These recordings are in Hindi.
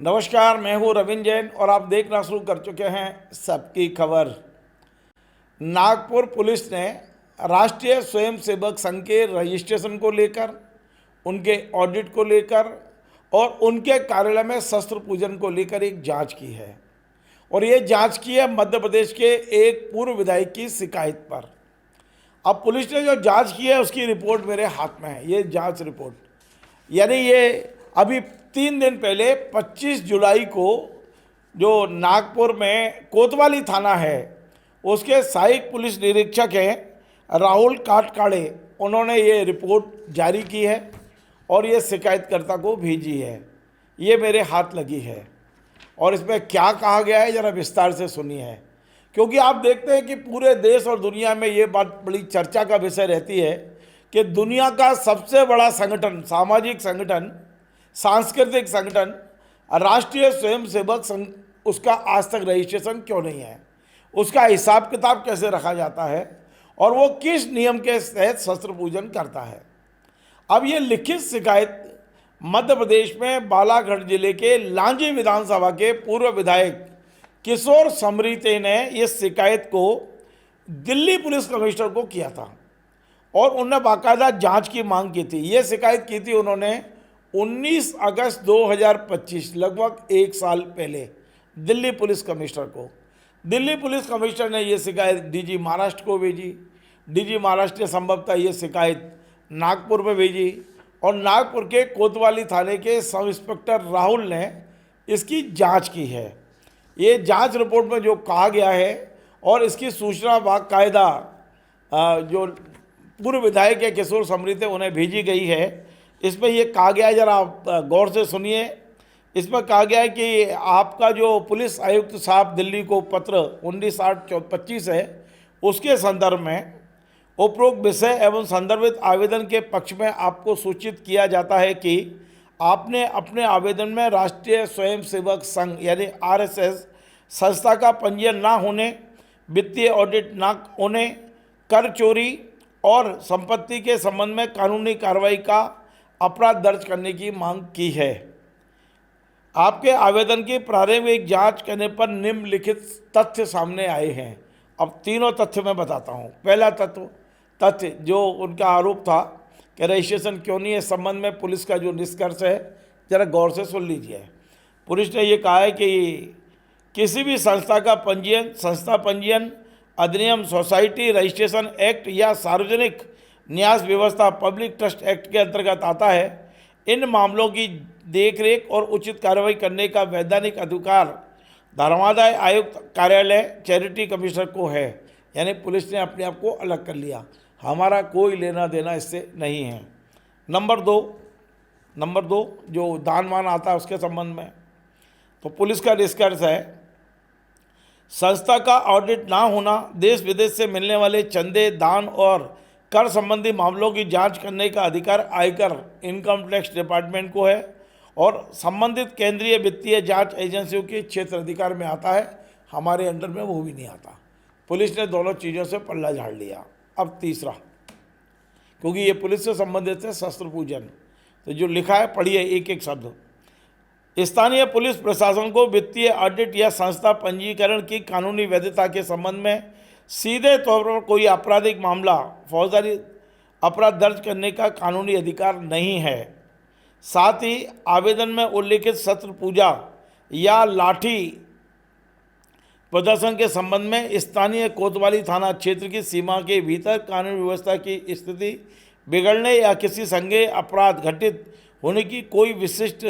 नमस्कार, मैं हूं रविंद्र जैन और आप देखना शुरू कर चुके हैं सबकी खबर। नागपुर पुलिस ने राष्ट्रीय स्वयंसेवक संघ के रजिस्ट्रेशन को लेकर, उनके ऑडिट को लेकर और उनके कार्यालय में शस्त्र पूजन को लेकर एक जांच की है। और ये जांच की है मध्य प्रदेश के एक पूर्व विधायक की शिकायत पर। अब पुलिस ने जो जांच की है उसकी रिपोर्ट मेरे हाथ में है। ये जांच रिपोर्ट यानी ये अभी 3 दिन पहले 25 जुलाई को जो नागपुर में कोतवाली थाना है उसके सहायक पुलिस निरीक्षक हैं राहुल काटकाड़े, उन्होंने ये रिपोर्ट जारी की है और ये शिकायतकर्ता को भेजी है। ये मेरे हाथ लगी है और इसमें क्या कहा गया है ज़रा विस्तार से सुनिए, क्योंकि आप देखते हैं कि पूरे देश और दुनिया में ये बात बड़ी चर्चा का विषय रहती है कि दुनिया का सबसे बड़ा संगठन, सामाजिक संगठन, सांस्कृतिक संगठन राष्ट्रीय स्वयंसेवक संघ, उसका आज तक रजिस्ट्रेशन क्यों नहीं है, उसका हिसाब किताब कैसे रखा जाता है और वो किस नियम के तहत शस्त्र पूजन करता है। अब ये लिखित शिकायत मध्य प्रदेश में बालाघाट जिले के लांजी विधानसभा के पूर्व विधायक किशोर समरीते ने इस शिकायत को दिल्ली पुलिस कमिश्नर को किया था और उन्होंने बाकायदा जांच की मांग की थी। ये शिकायत की थी उन्होंने 19 अगस्त 2025, लगभग 1 साल पहले दिल्ली पुलिस कमिश्नर को। दिल्ली पुलिस कमिश्नर ने ये शिकायत डीजी महाराष्ट्र को भेजी। डीजी महाराष्ट्र ने संभवतः ये शिकायत नागपुर में भेजी और नागपुर के कोतवाली थाने के सब इंस्पेक्टर राहुल ने इसकी जांच की है। ये जांच रिपोर्ट में जो कहा गया है और इसकी सूचना बाकायदा जो पूर्व विधायक है किशोर समरीते उन्हें भेजी गई है। इसमें यह कहा गया है, जरा आप गौर से सुनिए। इसमें कहा गया है कि आपका जो पुलिस आयुक्त साहब दिल्ली को पत्र 19/8/25 है, उसके संदर्भ में उपरोक्त विषय एवं संदर्भित आवेदन के पक्ष में आपको सूचित किया जाता है कि आपने अपने आवेदन में राष्ट्रीय स्वयंसेवक संघ यानी आरएसएस संस्था का पंजीयन ना होने, वित्तीय ऑडिट ना होने, कर चोरी और संपत्ति के संबंध में कानूनी कार्रवाई का अपराध दर्ज करने की मांग की है। आपके आवेदन की प्रारंभिक जांच करने पर निम्नलिखित तथ्य सामने आए हैं। अब तीनों तथ्य मैं बताता हूं। पहला तथ्य जो उनका आरोप था कि रजिस्ट्रेशन क्यों नहीं है, इस संबंध में पुलिस का जो निष्कर्ष है जरा गौर से सुन लीजिए। पुलिस ने ये कहा है कि किसी भी संस्था का पंजीयन संस्था पंजीयन अधिनियम, सोसाइटी रजिस्ट्रेशन एक्ट या सार्वजनिक न्यास व्यवस्था पब्लिक ट्रस्ट एक्ट के अंतर्गत आता है। इन मामलों की देखरेख और उचित कार्रवाई करने का वैधानिक अधिकार धर्मादाय आयुक्त कार्यालय चैरिटी कमिश्नर को है। यानी पुलिस ने अपने आप को अलग कर लिया, हमारा कोई लेना देना इससे नहीं है। नंबर दो जो दान वान आता है उसके संबंध में तो पुलिस का निष्कर्ष है, संस्था का ऑडिट ना होना, देश विदेश से मिलने वाले चंदे, दान और कर संबंधी मामलों की जांच करने का अधिकार आयकर इनकम टैक्स डिपार्टमेंट को है और संबंधित केंद्रीय वित्तीय जांच एजेंसियों के क्षेत्र अधिकार में आता है। हमारे अंडर में वो भी नहीं आता। पुलिस ने दोनों चीज़ों से पल्ला झाड़ लिया। अब तीसरा, क्योंकि ये पुलिस से संबंधित है शस्त्र पूजन, तो जो लिखा है पढ़िए एक एक शब्द। स्थानीय पुलिस प्रशासन को वित्तीय ऑडिट या संस्था पंजीकरण की कानूनी वैधता के संबंध में सीधे तौर पर कोई आपराधिक मामला, फौजदारी अपराध दर्ज करने का कानूनी अधिकार नहीं है। साथ ही आवेदन में उल्लिखित शस्त्र पूजा या लाठी प्रदर्शन के संबंध में स्थानीय कोतवाली थाना क्षेत्र की सीमा के भीतर कानून व्यवस्था की स्थिति बिगड़ने या किसी संज्ञेय अपराध घटित होने की कोई विशिष्ट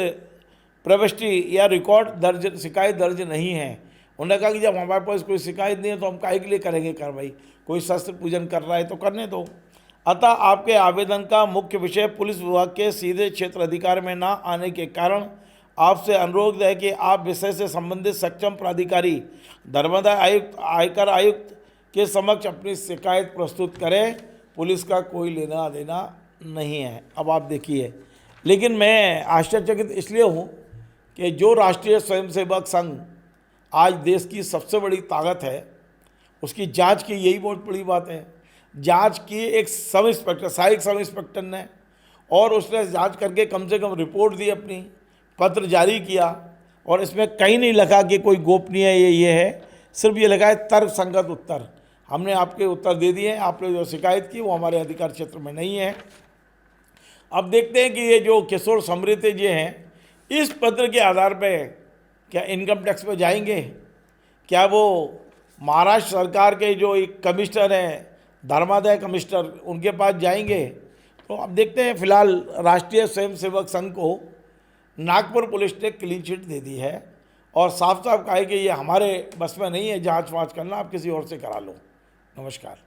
प्रविष्टि या रिकॉर्ड शिकायत दर्ज नहीं है। उन्होंने कहा कि जब हमारे पास कोई शिकायत नहीं है तो हम काहे के लिए करेंगे कार्रवाई, कोई शस्त्र पूजन कर रहा है तो करने दो। अतः आपके आवेदन का मुख्य विषय पुलिस विभाग के सीधे क्षेत्र अधिकार में न आने के कारण आपसे अनुरोध है कि आप विषय से संबंधित सक्षम प्राधिकारी धर्मादाय आयुक्त, आयकर आयुक्त के समक्ष अपनी शिकायत प्रस्तुत करें। पुलिस का कोई लेना देना नहीं है। अब आप देखिए, लेकिन मैं आश्चर्यचकित इसलिए हूँ कि जो राष्ट्रीय स्वयंसेवक संघ आज देश की सबसे बड़ी ताकत है, उसकी जांच की, यही बहुत बड़ी बात है। जांच की एक सब इंस्पेक्टर, सहायक सब इंस्पेक्टर ने, और उसने जांच करके कम से कम रिपोर्ट दी, अपनी पत्र जारी किया। और इसमें कहीं नहीं लिखा कि कोई गोपनीय ये है, सिर्फ ये लिखा है तर्कसंगत उत्तर। हमने आपके उत्तर दे दिए हैं, आपने जो शिकायत की वो हमारे अधिकार क्षेत्र में नहीं है। अब देखते हैं कि ये जो किशोर समृद्धि जी हैं, इस पत्र के आधार पे क्या इनकम टैक्स पे जाएंगे? क्या वो महाराष्ट्र सरकार के जो एक कमिश्नर हैं, धर्मादाय कमिश्नर, उनके पास जाएंगे? तो अब देखते हैं। फिलहाल राष्ट्रीय स्वयंसेवक संघ को नागपुर पुलिस ने क्लीन चिट दे दी है और साफ साफ कहा है कि ये हमारे बस में नहीं है जांच वाँच करना, आप किसी और से करा लो। नमस्कार।